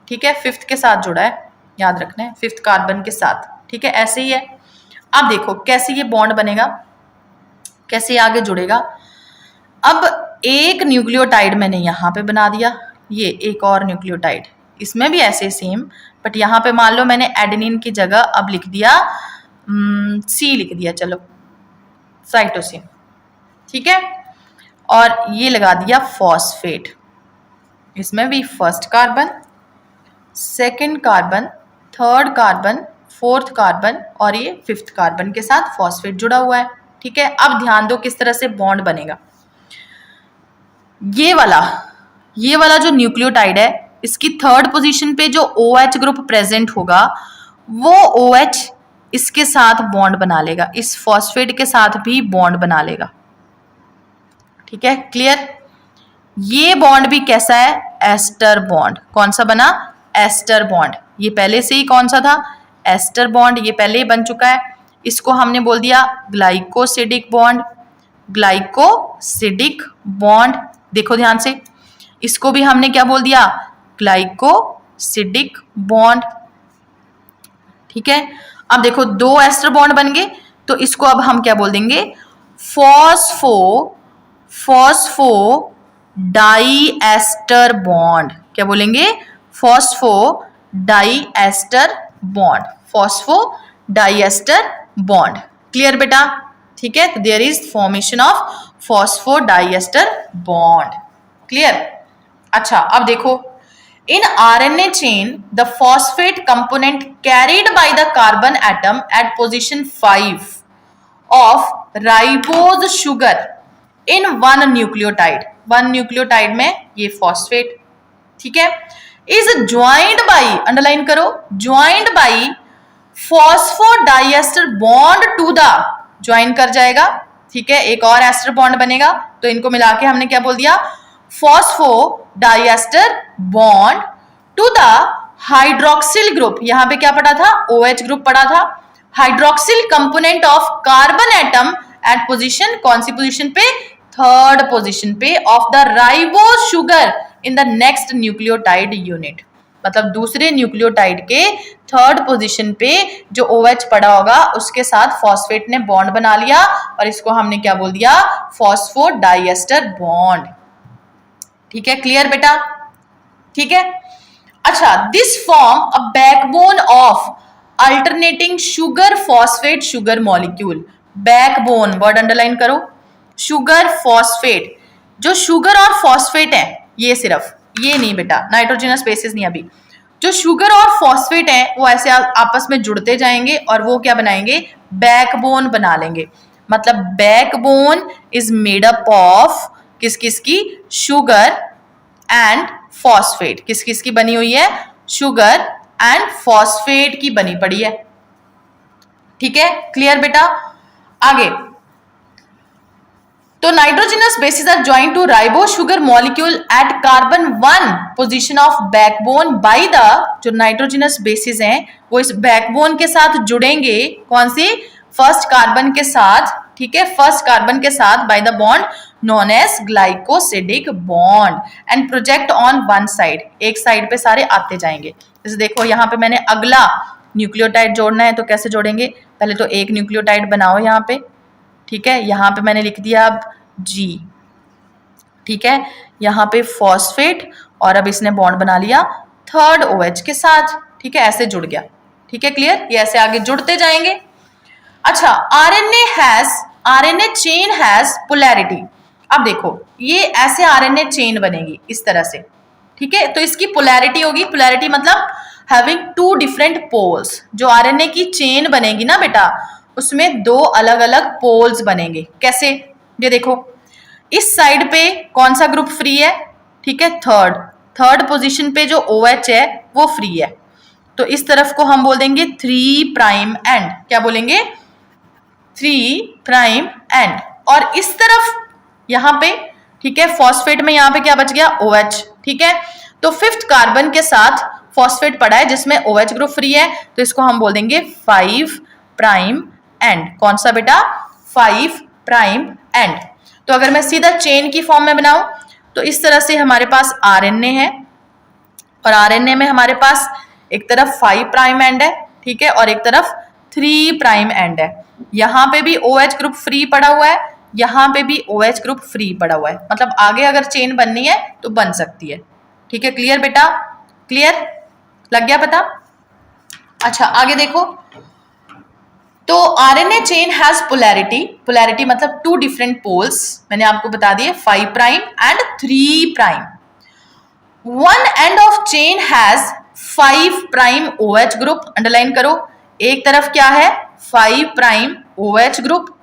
ठीक है, 5th के साथ जुड़ा है, याद रखना है 5th कार्बन के साथ। ठीक है, ऐसे ही है। अब देखो कैसे ये बॉन्ड बनेगा, कैसे आगे जुड़ेगा। अब एक न्यूक्लियोटाइड मैंने यहाँ पे बना दिया, ये एक और न्यूक्लियोटाइड, इसमें भी ऐसे सेम, बट यहाँ पे मान लो मैंने एडेनिन की जगह अब लिख दिया सी लिख दिया, चलो साइटोसिन। ठीक है, और ये लगा दिया फॉस्फेट, इसमें भी 1st carbon, 2nd carbon, 3rd carbon, 4th carbon और ये 5th कार्बन के साथ फॉस्फेट जुड़ा हुआ है। ठीक है, अब ध्यान दो किस तरह से बॉन्ड बनेगा। ये वाला जो न्यूक्लियोटाइड है, इसकी 3rd पोजीशन पे जो OH ग्रुप प्रेजेंट होगा वो OH इसके साथ बॉन्ड बना लेगा, इस फॉस्फेट के साथ भी बॉन्ड बना लेगा। ठीक है, क्लियर। ये बॉन्ड भी कैसा है, एस्टर बॉन्ड। कौन सा बना, एस्टर बॉन्ड। ये पहले से ही कौन सा था, एस्टर बॉन्ड, ये पहले ही बन चुका है। इसको हमने बोल दिया ग्लाइकोसिडिक बॉन्ड, ग्लाइकोसिडिक बॉन्ड। देखो ध्यान से, इसको भी हमने क्या बोल दिया, ग्लाइकोसिडिक बॉन्ड। ठीक है, अब देखो 2 एस्टर बॉन्ड बन गए, तो इसको अब हम क्या बोल देंगे, फॉस्फो डाई एस्टर बॉन्ड। क्या बोलेंगे, phosphodiester bond, phosphodiester bond. Clear बेटा, ठीक है, तो there is formation of phosphodiester bond. Clear. अच्छा, अब देखो, in RNA chain the phosphate component carried by the carbon atom at position 5 of ribose sugar in one nucleotide में ये phosphate, ठीक है, is joined by, underline करो, joined by phosphodiester bond to the, join कर जाएगा, ठीक है, एक और एस्टर बॉन्ड बनेगा, तो इनको मिला के हमने क्या बोल दिया, phosphodiester bond to the hydroxyl group. यहां पे क्या पढ़ा था, OH ग्रुप पढ़ा था। Hydroxyl component of carbon atom at position, कौन सी पोजीशन पे, 3rd पोजीशन पे of the ribose sugar in the next nucleotide unit. मतलब दूसरे न्यूक्लियोटाइड के 3rd पोजीशन पे जो OH पड़ा होगा उसके साथ फॉस्फेट ने बॉन्ड बना लिया और इसको हमने क्या बोल दिया, फॉस्फोडाइएस्टर बॉन्ड। ठीक है, क्लियर बेटा, ठीक है। अच्छा, this form a backbone of alternating sugar phosphate sugar molecule. Backbone word underline करो, शुगर फॉस्फेट, जो शुगर और फॉस्फेट है, ये सिर्फ, ये नहीं बेटा, नाइट्रोजनस बेसिस नहीं, अभी जो शुगर और फॉस्फेट है वो ऐसे आपस में जुड़ते जाएंगे और वो क्या बनाएंगे, बैकबोन बना लेंगे। मतलब backbone is made up of किस किस की, शुगर एंड फॉस्फेट। किस किस की बनी हुई है, शुगर एंड फॉस्फेट की बनी पड़ी है। ठीक है, क्लियर बेटा। आगे तो nitrogenous bases are joint to ribo sugar molecule at carbon 1 position of backbone by the, जो नाइट्रोजिनस बेसिस हैं वो इस बैकबोन के साथ जुड़ेंगे, कौन सी, फर्स्ट कार्बन के साथ, ठीक है, फर्स्ट कार्बन के साथ by the bond known as glycosidic bond and project on one side, एक साइड पे सारे आते जाएंगे। जैसे देखो यहाँ पे मैंने अगला न्यूक्लियोटाइड जोड़ना है तो कैसे जोड़ेंगे, पहले तो एक न्यूक्लियोटाइड बनाओ यहाँ पे, ठीक है, यहाँ पे मैंने लिख दिया अब G, ठीक है, यहाँ पे फॉस्फेट और अब इसने बॉन्ड बना लिया थर्ड OH के साथ, ठीक है, ऐसे जुड़ गया, ठीक है, क्लियर, ये ऐसे आगे जुड़ते जाएंगे। अच्छा, RNA चेन हैज पोलैरिटी। अब देखो ये ऐसे RNA चेन बनेगी इस तरह से, ठीक है, तो इसकी पोलैरिटी होगी, पोलैरिटी मतलब हैविंग टू डिफरेंट पोल्स। जो RNA की चेन बनेगी ना बेटा, उसमें दो अलग अलग पोल्स बनेंगे। कैसे, ये देखो इस साइड पे कौन सा ग्रुप फ्री है, ठीक है, थर्ड पोजीशन पे जो OH है वो फ्री है, तो इस तरफ को हम बोल देंगे 3' एंड, क्या बोलेंगे, 3' एंड, और इस तरफ यहाँ पे, ठीक है, फॉस्फेट में यहाँ पे क्या बच गया, OH, ठीक है, तो फिफ्थ कार्बन के साथ फॉस्फेट पड़ा है जिसमें OH ग्रुप फ्री है, तो इसको हम बोल देंगे 5' एंड, कौन सा बेटा, 5' एंड। तो अगर मैं सीधा चेन की फॉर्म में बनाऊं तो इस तरह से हमारे पास RNA है और RNA में हमारे पास एक तरफ 5' एंड है, ठीक है, और एक तरफ 3' एंड है। यहाँ पे भी OH ग्रुप फ्री पड़ा हुआ है, यहाँ पे भी OH ग्रुप फ्री पड़ा हुआ है, मतलब आगे अगर चेन बननी है तो बन सकती है, ठीक है, क्लियर बेटा, क्लियर, लग गया पता। अच्छा आगे देखो, तो RNA चेन हैज पोलैरिटी मतलब टू डिफरेंट पोल्स, मैंने आपको बता दिए 5' and 3'। One end of chain has 5' OH group, underline करो, एक तरफ क्या है 5' OH ग्रुप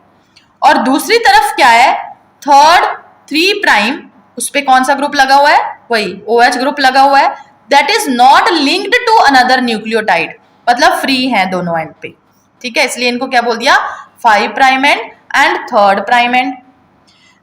और दूसरी तरफ क्या है थर्ड 3', उस पे कौन सा ग्रुप लगा हुआ है, वही OH ग्रुप लगा हुआ है, that is not linked to another nucleotide, मतलब फ्री हैं दोनों एंड पे, ठीक है, इसलिए इनको क्या बोल दिया 5' and 3' and.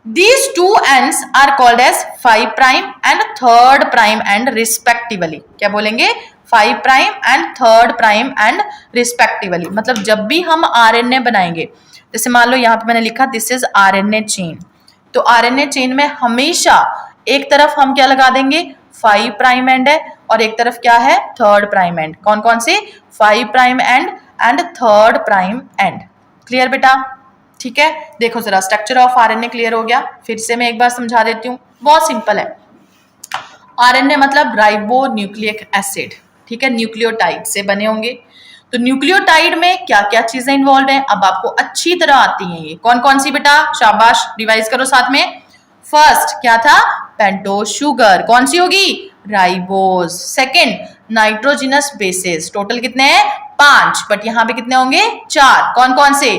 These two ends are called as 5' and 3' end respectively, क्या बोलेंगे 5' and 3' end respectively, मतलब जब भी हम RNA बनाएंगे, जैसे मान लो यहाँ पे मैंने लिखा दिस इज RNA चेन, तो RNA चेन में हमेशा एक तरफ हम क्या लगा देंगे 5' एंड है और एक तरफ क्या है 3' एंड, कौन कौन से 5' एंड 3' एंड, क्लियर बेटा, ठीक है। देखो जरा स्ट्रक्चर ऑफ RNA क्लियर हो गया, फिर से मैं एक बार समझा देती हूँ, बहुत सिंपल है। RNA मतलब राइबो न्यूक्लिक एसिड, ठीक है, न्यूक्लियोटाइड से बने होंगे, तो न्यूक्लियोटाइड में क्या क्या चीजें इन्वॉल्व हैं अब आपको अच्छी तरह आती हैं, ये कौन कौन सी बेटा, शाबाश, रिवाइज करो साथ में। फर्स्ट क्या था, पेंटोज शुगर, कौन सी होगी, ribose. Second nitrogenous basis, total कितने हैं 5, बट यहाँ पे कितने होंगे 4, कौन कौन से,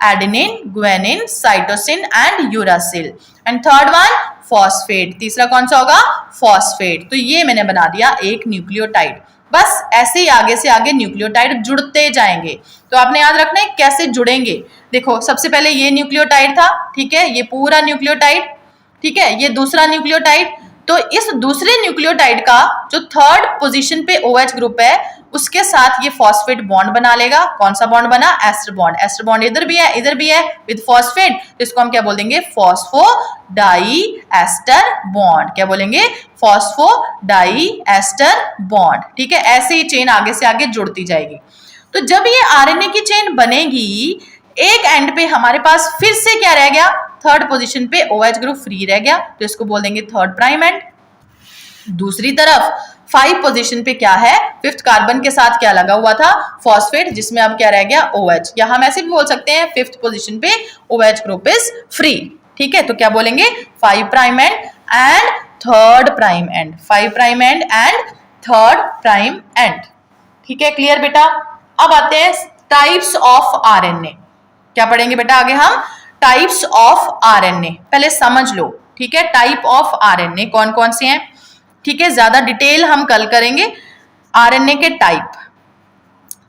adenine, guanine, cytosine and uracil. And third one phosphate, तीसरा कौन सा होगा फॉस्फेट। तो ये मैंने बना दिया एक न्यूक्लियोटाइड, बस ऐसे ही आगे से आगे न्यूक्लियोटाइड जुड़ते जाएंगे। तो आपने याद रखना है कैसे जुड़ेंगे। देखो सबसे पहले ये न्यूक्लियोटाइड था, ठीक है, ये पूरा न्यूक्लियोटाइड, ठीक है, ये दूसरा न्यूक्लियोटाइड, तो इस दूसरे न्यूक्लियोटाइड का जो थर्ड पोजीशन पे OH ग्रुप है उसके साथ ये फॉस्फेट बॉन्ड बना लेगा, कौन सा बॉन्ड बना, एस्टर बॉन्ड। एस्टर बॉन्ड इधर भी है इधर भी है विद फॉस्फेट, तो इसको हम क्या बोल देंगे फॉस्फोडाई एस्टर बॉन्ड, क्या बोलेंगे फॉस्फोडाई एस्टर बॉन्ड, ठीक है। ऐसे ही चेन आगे से आगे जुड़ती जाएगी। तो जब ये RNA की चेन बनेगी, एक एंड पे हमारे पास फिर से क्या रह गया, थर्ड पोजीशन पे OH ग्रुप फ्री रह गया, तो इसको बोल देंगे 3' एंड। दूसरी तरफ 5 पोजीशन पे क्या है, फिफ्थ कार्बन के साथ क्या लगा हुआ था फॉस्फेट, जिसमें अब क्या रह गया OH, या हम ऐसे भी बोल सकते हैं फिफ्थ पोजीशन पे OH ग्रुप इज फ्री, ठीक है। तो क्या बोलेंगे 5' एंड 3' एंड, 5' एंड 3' एंड, ठीक है, क्लियर बेटा। अब आते हैं टाइप्स ऑफ RNA, क्या पढ़ेंगे बेटा आगे हम, टाइप्स ऑफ RNA, पहले समझ लो, ठीक है, टाइप ऑफ RNA कौन कौन से हैं, ठीक है, ज्यादा डिटेल हम कल करेंगे RNA के टाइप।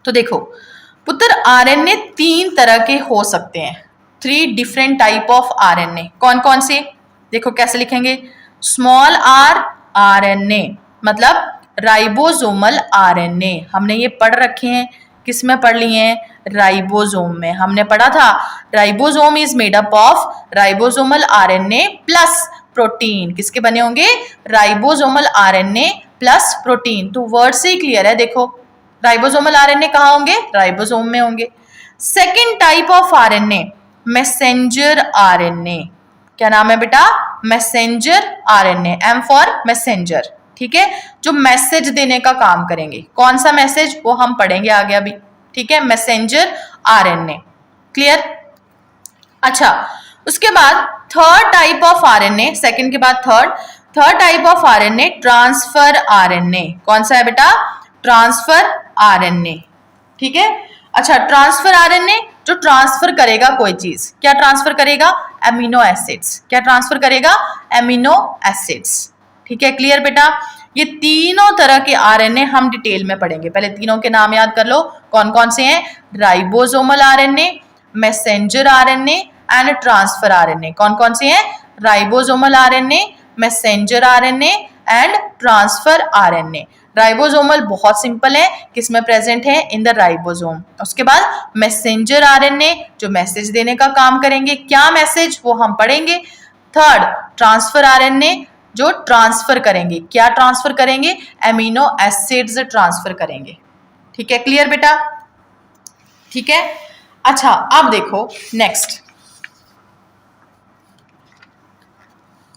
तो देखो पुत्र RNA 3 तरह के हो सकते हैं, 3 डिफरेंट टाइप ऑफ आरएनए। कौन कौन से? देखो कैसे लिखेंगे, स्मॉल आर आरएनए मतलब राइबोसोमल आरएनए। हमने ये पढ़ रखे हैं, किस में पढ़ लिए हैं? राइबोसोम में। हमने पढ़ा था ribosome is made up of ribosomal RNA plus protein. किसके बने होंगे? Ribosomal RNA plus protein. तो वर्ड से ही क्लियर है, देखो राइबोसोमल आरएनए कहाँ होंगे? राइबोसोम में होंगे। Second type of RNA messenger RNA. क्या नाम है बेटा? Messenger RNA. M for messenger, ठीक है, जो मैसेज देने का काम करेंगे। कौन सा मैसेज? वो हम पढ़ेंगे आगे अभी, ठीक है। Messenger RNA, clear? अच्छा, उसके बाद third type of RNA, second के बाद third type of RNA transfer RNA. कौन सा है बेटा? ट्रांसफर आरएनए, ठीक है। अच्छा, ट्रांसफर आरएनए जो ट्रांसफर करेगा कोई चीज। क्या ट्रांसफर करेगा? Amino acids. क्या ट्रांसफर करेगा? एमिनो एसिड्स, ठीक है। क्लियर बेटा? ये तीनों तरह के आरएनए हम डिटेल में पढ़ेंगे। पहले तीनों के नाम याद कर लो, कौन कौन से हैं? Ribosomal RNA, messenger RNA and transfer RNA. कौन कौन से हैं? Ribosomal RNA, messenger RNA and transfer RNA. Ribosomal बहुत सिंपल है, किसमें प्रेजेंट है? In the ribosome. उसके बाद मैसेंजर आरएनए जो मैसेज देने का काम करेंगे। क्या मैसेज? वो हम पढ़ेंगे। थर्ड ट्रांसफर आरएनए जो ट्रांसफर करेंगे। क्या ट्रांसफर करेंगे? एमिनो एसिड्स ट्रांसफर करेंगे, ठीक है। क्लियर बेटा? ठीक है। अच्छा, अब देखो नेक्स्ट,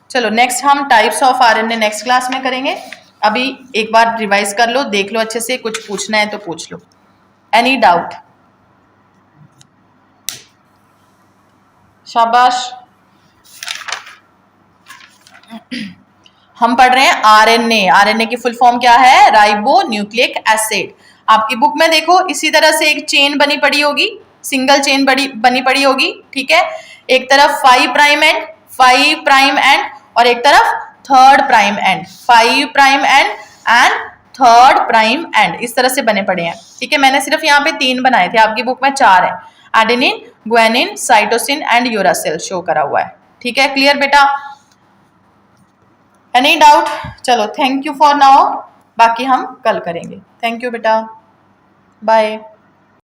चलो नेक्स्ट हम types of RNA next class में करेंगे। अभी एक बार रिवाइज कर लो, देख लो अच्छे से, कुछ पूछना है तो पूछ लो। Any doubt? शाबाश। हम पढ़ रहे हैं आरएनए। आरएनए की फुल फॉर्म क्या है? Ribo nucleic acid. आपकी बुक में देखो इसी तरह से एक चेन बनी पड़ी होगी, सिंगल चेन बनी पड़ी होगी, ठीक है। एक तरफ 5 प्राइम एंड और एक तरफ 3rd prime and, 5 prime and 3rd prime and, इस तरह से बने पड़े हैं, ठीक है। मैंने सिर्फ यहाँ पे 3 बनाए थे, आपकी बुक में 4 है। Adenine, guanine, cytosine and uracil show करा हुआ है, ठीक है। क्लियर बेटा? Any doubt? चलो थैंक यू फॉर नाउ, बाकी हम कल करेंगे। थैंक यू बेटा, बाय।